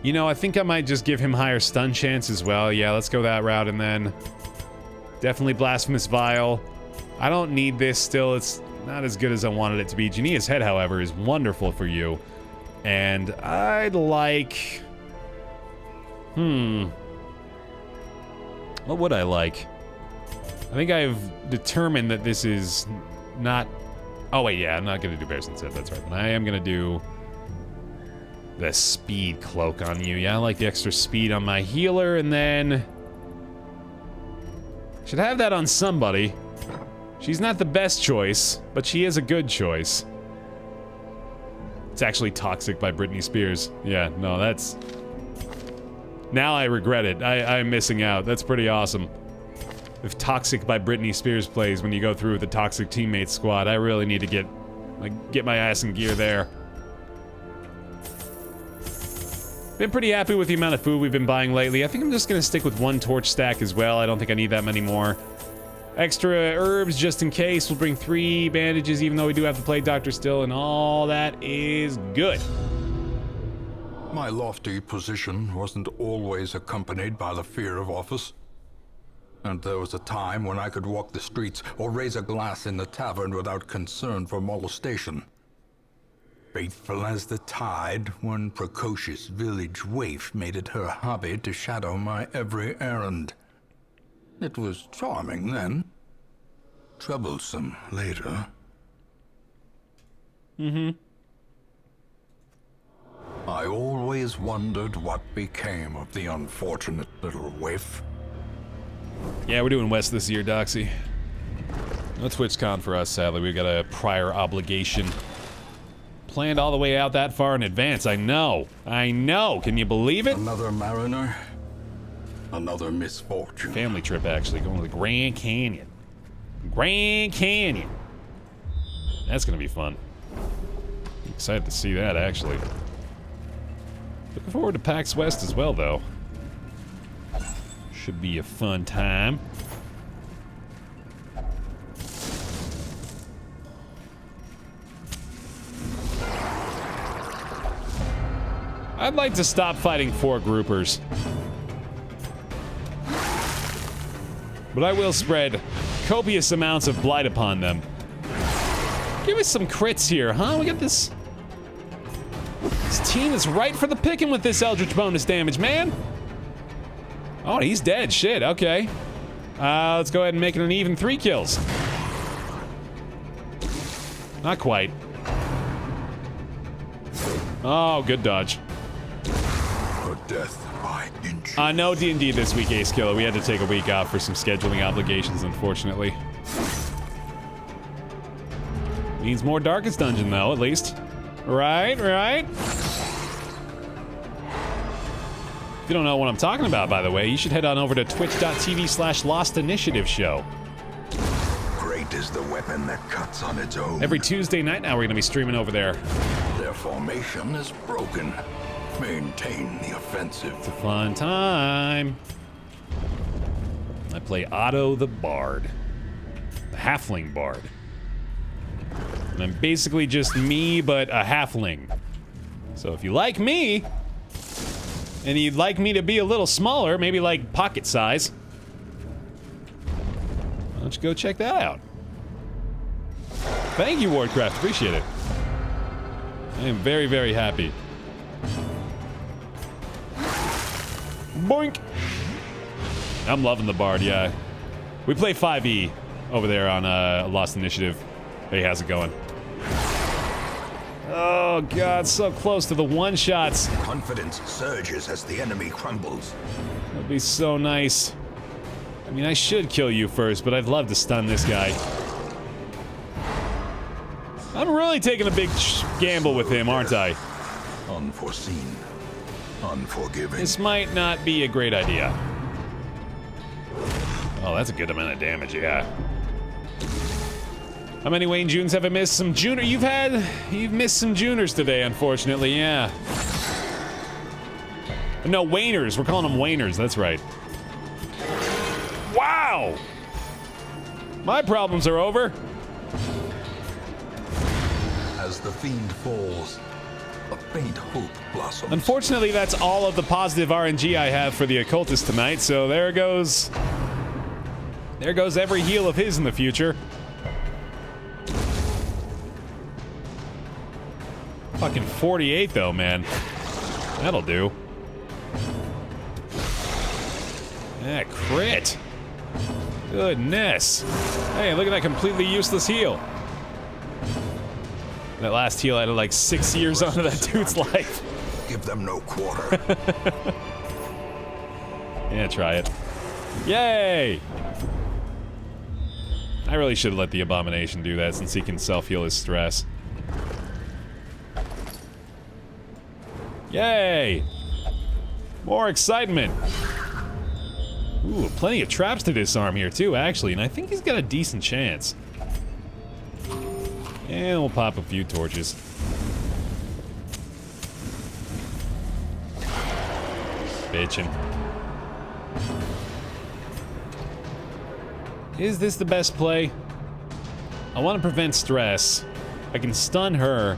A: You know, I think I might just give him higher stun chance as well. Yeah, let's go that route, and then... Definitely Blasphemous Vial. I don't need this still. It's not as good as I wanted it to be. Jania's Head, however, is wonderful for you. And I'd like... What would I like? I think I've determined that this is not... Oh, wait, yeah, I'm not going to do Barristan Head. That's right. But I am going to do... the speed cloak on you. Yeah, I like the extra speed on my healer, and then... Should have that on somebody. She's not the best choice, but she is a good choice. It's actually Toxic by Britney Spears. Yeah, no, that's... Now I regret it. I'm missing out. That's pretty awesome. If Toxic by Britney Spears plays when you go through with the Toxic Teammates squad, I really need to get my ass in gear there. Been pretty happy with the amount of food we've been buying lately. I think I'm just gonna stick with 1 torch stack as well. I don't think I need that many more. Extra herbs just in case. We'll bring 3 bandages, even though we do have to play Doctor still, and all that is good.
B: My lofty position wasn't always accompanied by the fear of office. And there was a time when I could walk the streets or raise a glass in the tavern without concern for molestation. Faithful as the tide, one precocious village waif made it her hobby to shadow my every errand. It was charming then. Troublesome later. I always wondered what became of the unfortunate little waif.
A: Yeah, we're doing West this year, Doxy. No TwitchCon for us, sadly. We've got a prior obligation. Planned all the way out that far in advance. I know. I know. Can you believe it?
B: Another mariner. Another misfortune.
A: Family trip, actually. Going to the Grand Canyon. Grand Canyon. That's going to be fun. Excited to see that, actually. Looking forward to PAX West as well, though. Should be a fun time. I'd like to stop fighting 4 groupers. But I will spread copious amounts of blight upon them. Give us some crits here, huh? We got this... This team is right for the picking with this Eldritch bonus damage, man. Oh, he's dead. Shit, okay. Let's go ahead and make it an even 3 kills. Not quite. Oh, good dodge.
B: For death by inch.
A: No D&D this week, Ace Killer. We had to take a week off for some scheduling obligations, unfortunately. Means more Darkest Dungeon, though, at least. Right, right. If you don't know what I'm talking about, by the way, you should head on over to twitch.tv/Lost Initiative Show.
B: Great is the weapon that cuts on its own.
A: Every Tuesday night now, we're going to be streaming over there.
B: Their formation is broken. Maintain the offensive.
A: It's a fun time. I play Otto the Bard. The Halfling Bard. And I'm basically just me, but a halfling. So if you like me, and you'd like me to be a little smaller, maybe like pocket size, why don't you go check that out? Thank you, Wardcraft. Appreciate it. I am very, very happy. Boink! I'm loving the Bard, yeah. We play 5e over there on Lost Initiative. Hey, how's it going? Oh, God, so close to the one-shots.
C: Confidence surges as the enemy crumbles.
A: That'd be so nice. I mean, I should kill you first, but I'd love to stun this guy. I'm really taking a big gamble with him, aren't I?
C: Unforeseen. Unforgiving.
A: This might not be a great idea. Oh, that's a good amount of damage, yeah. How many Wayne Junes have I missed? Some Juner. You've missed some Juners today, unfortunately, yeah. No, Wayners. We're calling them Wayners, that's right. Wow! My problems are over.
B: As the fiend falls, a faint hope blossoms.
A: Unfortunately, that's all of the positive RNG I have for the occultist tonight, so there goes... There goes every heal of his in the future. Fucking 48 though, man. That'll do. Yeah, crit. Goodness. Hey, look at that completely useless heal. That last heal added like 6 years onto that dude's life.
C: Give them no quarter.
A: Yeah, try it. Yay! I really should have let the Abomination do that since he can self-heal his stress. Yay! More excitement! Ooh, plenty of traps to disarm here too, actually, and I think he's got a decent chance. And we'll pop a few torches. Bitchin'. Is this the best play? I want to prevent stress. I can stun her.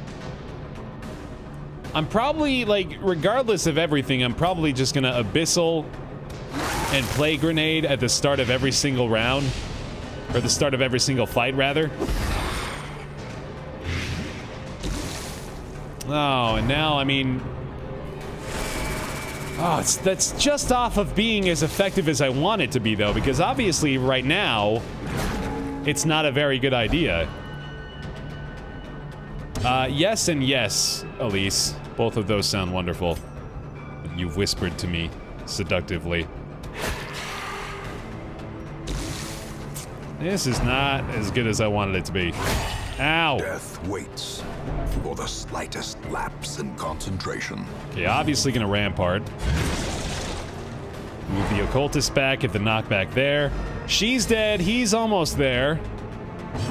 A: I'm probably, like, regardless of everything, I'm probably just gonna Abyssal and play Grenade at the start of every single round. Or the start of every single fight, rather. Oh, and now, I mean... Oh, that's just off of being as effective as I want it to be, though, because obviously, right now, it's not a very good idea. Yes and yes, Elise. Both of those sound wonderful. You've whispered to me seductively. This is not as good as I wanted it to be. Ow!
C: Death waits for the slightest lapse in concentration.
A: Okay, obviously gonna rampart. Move the occultist back, get the knockback there. She's dead, he's almost there.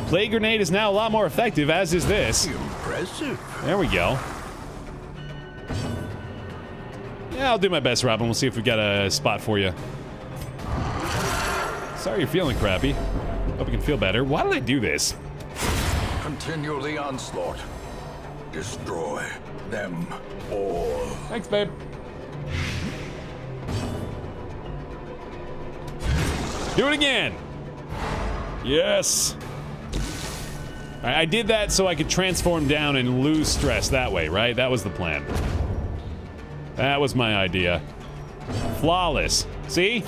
A: Plague Grenade is now a lot more effective, as is this.
C: Impressive.
A: There we go. Yeah, I'll do my best, Robin. We'll see if we've got a spot for you. Sorry you're feeling crappy. Hope you can feel better. Why did I do this?
C: Continue the onslaught. Destroy them all.
A: Thanks, babe. Do it again. Yes. I did that so I could transform down and lose stress that way, right? That was the plan. That was my idea. Flawless. See?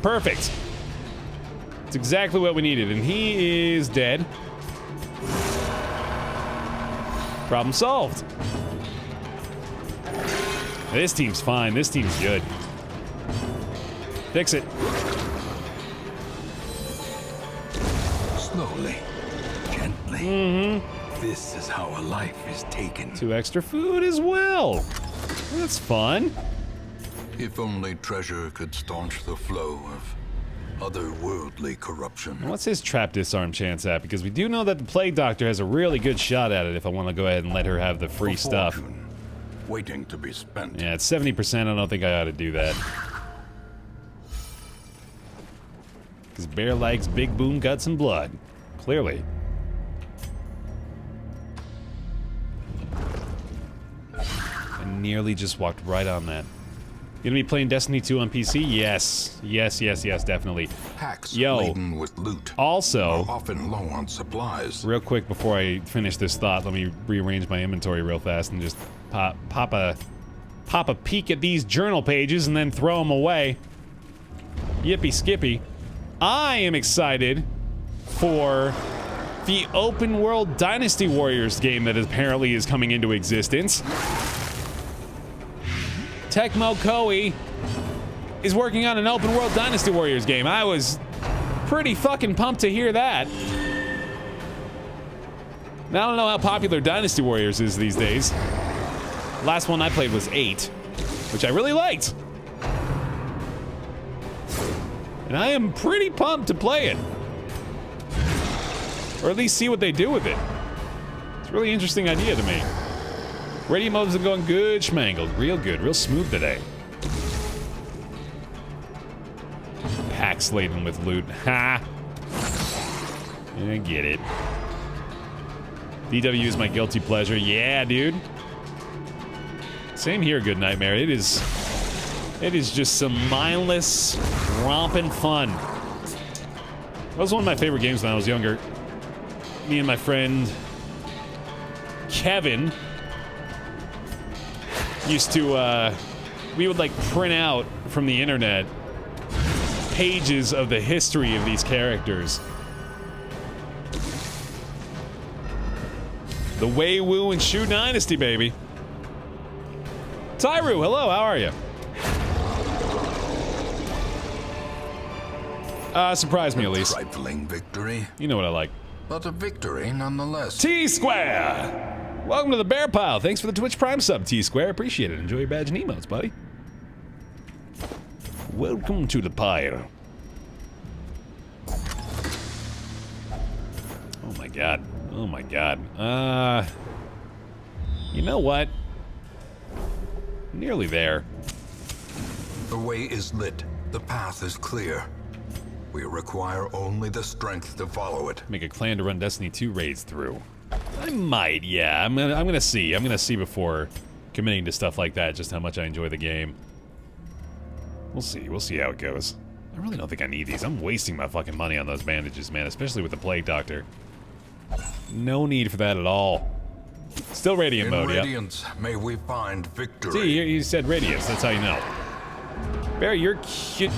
A: Perfect. It's exactly what we needed, and he is dead. Problem solved. This team's fine. This team's good. Fix it.
C: Slowly, gently.
A: Mm-hmm.
C: This is how a life is taken.
A: 2 extra food as well. That's fun.
B: If only treasure could staunch the flow of otherworldly corruption.
A: What's his trap disarm chance at? Because we do know that the Plague Doctor has a really good shot at it if I want to go ahead and let her have the free stuff.
B: Waiting to be spent.
A: Yeah, it's 70%. I don't think I ought to do that. Because Baer likes big boom guts and blood. Clearly. I nearly just walked right on that. You gonna be playing Destiny 2 on PC? Yes. Yes, yes, yes, definitely.
C: Packs
A: Yo.
C: laden with loot
A: Also,
C: are often low on supplies.
A: real quick before I finish this thought, let me rearrange my inventory real fast and just pop a peek at these journal pages and then throw them away. Yippee skippy. I am excited for the open world Dynasty Warriors game that apparently is coming into existence. Tecmo Koei is working on an open world Dynasty Warriors game. I was pretty fucking pumped to hear that. Now, I don't know how popular Dynasty Warriors is these days. Last one I played was 8, which I really liked. And I am pretty pumped to play it. Or at least see what they do with it. It's a really interesting idea to me. Radio modes are going good schmangled. Real good, real smooth today. Packs laden with loot. Ha! I get it. DW is my guilty pleasure. Yeah, dude. Same here, Good Nightmare. It is just some mindless, romping fun. That was one of my favorite games when I was younger. Me and my friend Kevin used to, we would like print out from the internet pages of the history of these characters. The Wei Wu and Shu Dynasty, baby. Tyru, hello, how are you? Surprise me, Elise.
C: Trifling victory,
A: You know what I like.
C: but a victory nonetheless.
A: T-Square! Welcome to the Bear Pile. Thanks for the Twitch Prime sub, T-Square. Appreciate it. Enjoy your badge and emotes, buddy. Welcome to the pile. Oh my god. Oh my god. You know what? Nearly there.
B: The way is lit. The path is clear. We require only the strength to follow it.
A: Make a clan to run Destiny 2 raids through. I might, yeah. I'm gonna see. I'm gonna see before committing to stuff like that just how much I enjoy the game. We'll see. We'll see how it goes. I really don't think I need these. I'm wasting my fucking money on those bandages, man, especially with the Plague Doctor. No need for that at all. Still Radiant mode, yeah.
B: Radiance, may we find victory.
A: See, you said Radiance. That's how you know. Baer, you're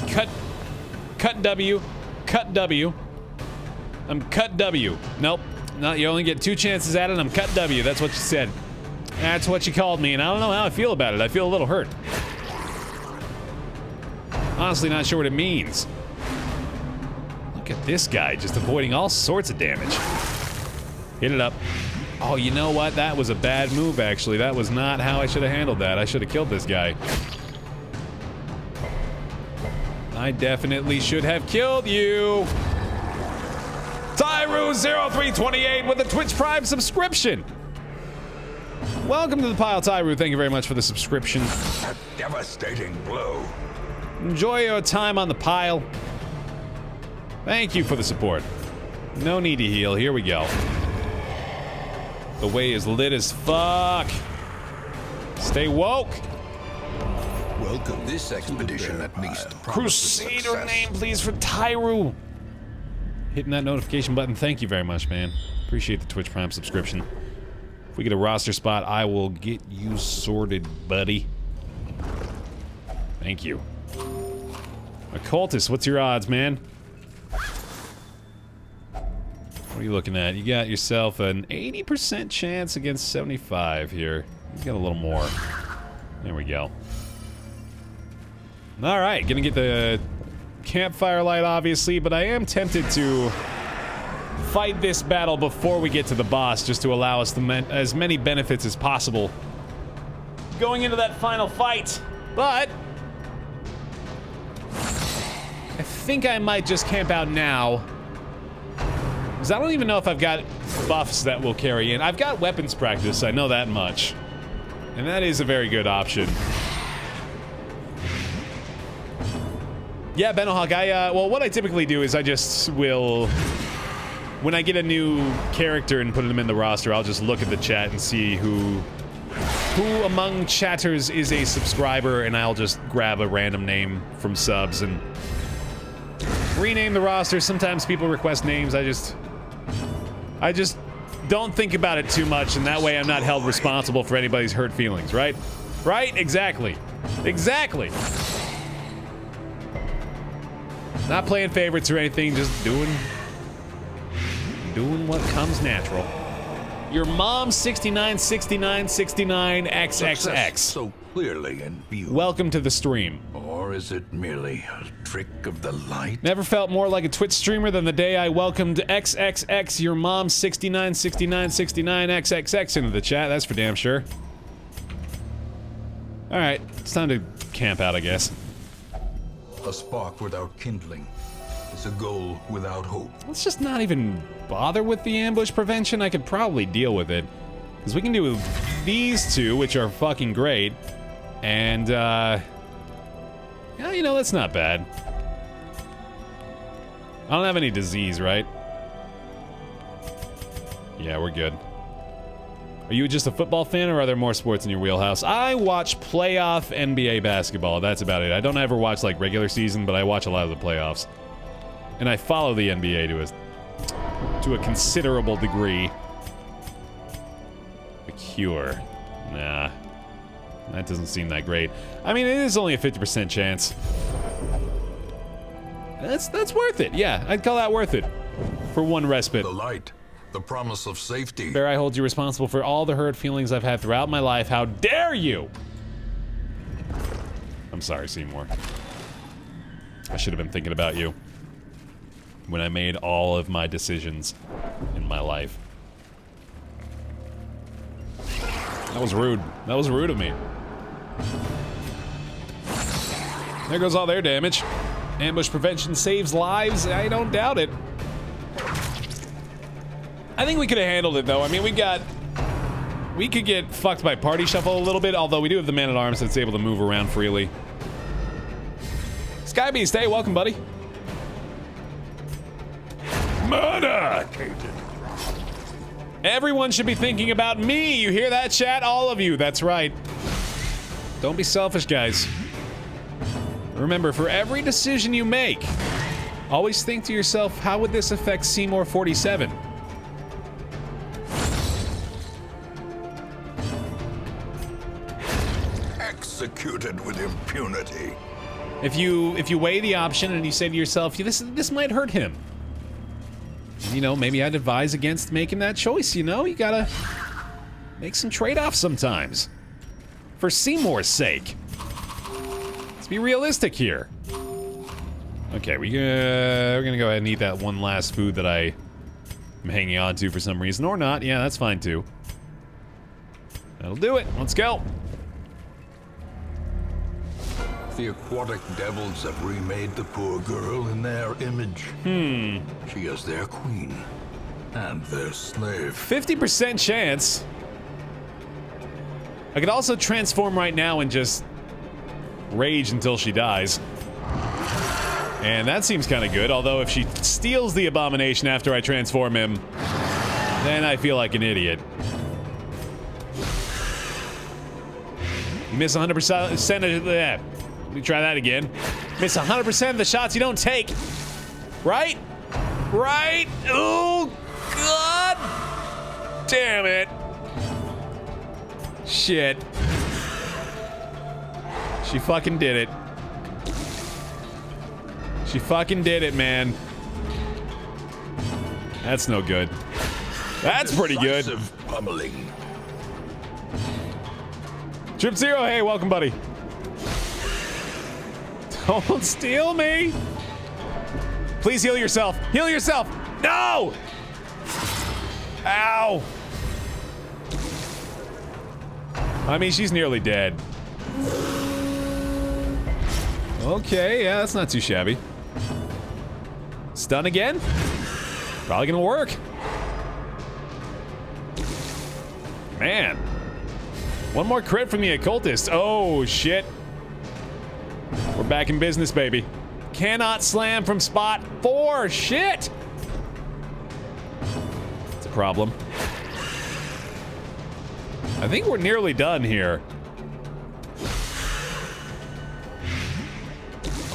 A: cut W. Cut W. I'm cut W. Nope. No, you only get 2 chances at it, and I'm cut W. That's what you said. That's what you called me, and I don't know how I feel about it. I feel a little hurt. Honestly, not sure what it means. Look at this guy, just avoiding all sorts of damage. Hit it up. Oh, you know what? That was a bad move, actually. That was not how I should have handled that. I should have killed this guy. I definitely should have killed you. Tyru0328 with a Twitch Prime subscription. Welcome to the pile, Tyru. Thank you very much for the subscription.
C: A devastating blow.
A: Enjoy your time on the pile. Thank you for the support. No need to heal. Here we go. The way is lit as fuck. Stay woke.
C: Welcome. This expedition at least promises
A: Crusader
C: success.
A: name, please, for Tyru. Hitting that notification button. Thank you very much, man. Appreciate the Twitch Prime subscription. If we get a roster spot, I will get you sorted, buddy. Thank you. Occultist, what's your odds, man? What are you looking at? You got yourself an 80% chance against 75 here. You got a little more. There we go. Alright, gonna get the campfire light, obviously, but I am tempted to fight this battle before we get to the boss, just to allow us as many benefits as possible going into that final fight. But I think I might just camp out now, because I don't even know if I've got buffs that will carry in. I've got weapons practice, I know that much, and that is a very good option. Yeah, Benohawk, well, what I typically do is I just will... When I get a new character and put them in the roster, I'll just look at the chat and see who among chatters is a subscriber, and I'll just grab a random name from subs and rename the roster. Sometimes people request names. I just don't think about it too much, and that way I'm not held responsible for anybody's hurt feelings, right? Right? Exactly. Exactly. Not playing favorites or anything, just doing what comes natural. Your mom 696969 XXX.
C: So clearly in view.
A: Welcome to the stream.
C: Or is it merely a trick of the light?
A: Never felt more like a Twitch streamer than the day I welcomed XXX your mom 696969 XXX into the chat. That's for damn sure. All right, it's time to camp out, I guess.
B: A spark without kindling is a goal without hope.
A: Let's just not even bother with the ambush prevention. I could probably deal with it. Because we can do these two, which are fucking great. And, yeah, you know, that's not bad. I don't have any disease, right? Yeah, we're good. Are you just a football fan, or are there more sports in your wheelhouse? I watch playoff NBA basketball. That's about it. I don't ever watch, like, regular season, but I watch a lot of the playoffs. And I follow the NBA to a considerable degree. The Cure. Nah. That doesn't seem that great. I mean, it is only a 50% chance. That's worth it. Yeah, I'd call that worth it. For one respite.
B: The light. The promise of safety.
A: Baer, I hold you responsible for all the hurt feelings I've had throughout my life. How dare you! I'm sorry, Seymour. I should have been thinking about you when I made all of my decisions in my life. That was rude. That was rude of me. There goes all their damage. Ambush prevention saves lives. I don't doubt it. I think we could have handled it, though. I mean, we could get fucked by party shuffle a little bit, although we do have the man-at-arms that's able to move around freely. Skybeast, hey, welcome, buddy. Murder! Everyone should be thinking about me. You hear that, chat? All of you. That's right. Don't be selfish, guys. Remember, for every decision you make, always think to yourself, how would this affect Seymour 47?
C: Executed with impunity.
A: If you weigh the option and you say to yourself, this might hurt him. You know, maybe I'd advise against making that choice, you know? You gotta make some trade-offs sometimes. For Seymour's sake. Let's be realistic here. Okay, we're gonna go ahead and eat that one last food that I am hanging on to for some reason, or not. Yeah, that's fine too. That'll do it. Let's go.
B: The aquatic devils have remade the poor girl in their image. She is their queen and their slave.
A: 50% chance. I could also transform right now and just rage until she dies. And that seems kind of good, although if she steals the abomination after I transform him, then I feel like an idiot. You miss 100% of that. Let me try that again. Miss 100% of the shots you don't take. Right? Right? Oh, God! Damn it. Shit. She fucking did it. She fucking did it, man. That's no good. That's pretty good.
C: Pummeling.
A: Trip Zero, hey, welcome, buddy. Don't steal me! Please heal yourself. Heal yourself! No! Ow! I mean, she's nearly dead. Okay, yeah, that's not too shabby. Stun again? Probably gonna work. Man. One more crit from the occultist. Oh, shit. We're back in business, baby. Cannot slam from spot 4. Shit! It's a problem. I think we're nearly done here.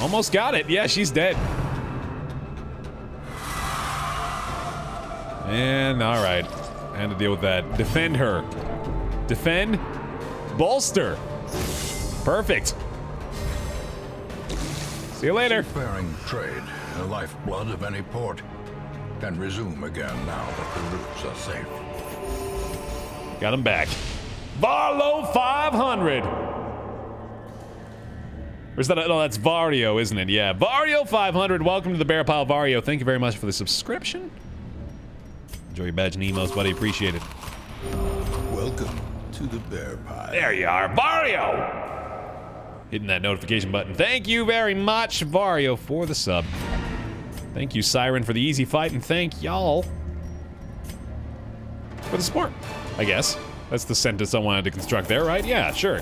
A: Almost got it. Yeah, she's dead. And, alright. And to deal with that. Defend her. Defend. Bolster. Perfect. See you later.
B: Seafaring trade, the lifeblood of any port, can resume again now that the routes are safe.
A: Got him back. Varlo 500. Or is that? No, that's Vario, isn't it? Yeah, Vario 500. Welcome to the Bear Pile, Vario. Thank you very much for the subscription. Enjoy your badge and emos, buddy. Appreciate it.
C: Welcome to the Bear Pile.
A: There you are, Vario. Hitting that notification button. Thank you very much, Vario, for the sub. Thank you, Siren, for the easy fight, and thank y'all for the support, I guess. That's the sentence I wanted to construct there, right? Yeah, sure.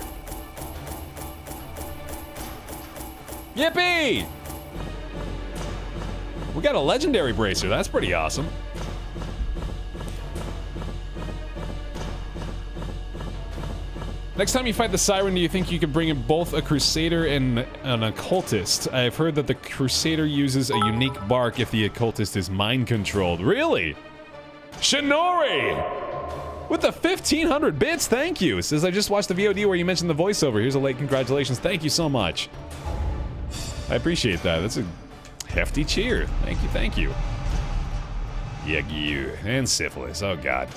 A: Yippee! We got a legendary bracer. That's pretty awesome. Next time you fight the Siren, do you think you could bring in both a Crusader and an Occultist? I've heard that the Crusader uses a unique bark if the Occultist is mind-controlled. Really? Shinori! With the 1,500 bits, thank you! It says, I just watched the VOD where you mentioned the voiceover. Here's a late congratulations. Thank you so much. I appreciate that. That's a hefty cheer. Thank you, thank you. Yeah, and syphilis. Oh, God.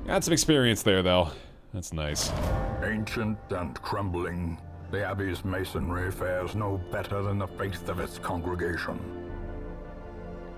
A: Got some experience there, though. That's nice.
B: Ancient and crumbling, the Abbey's masonry fares no better than the faith of its congregation.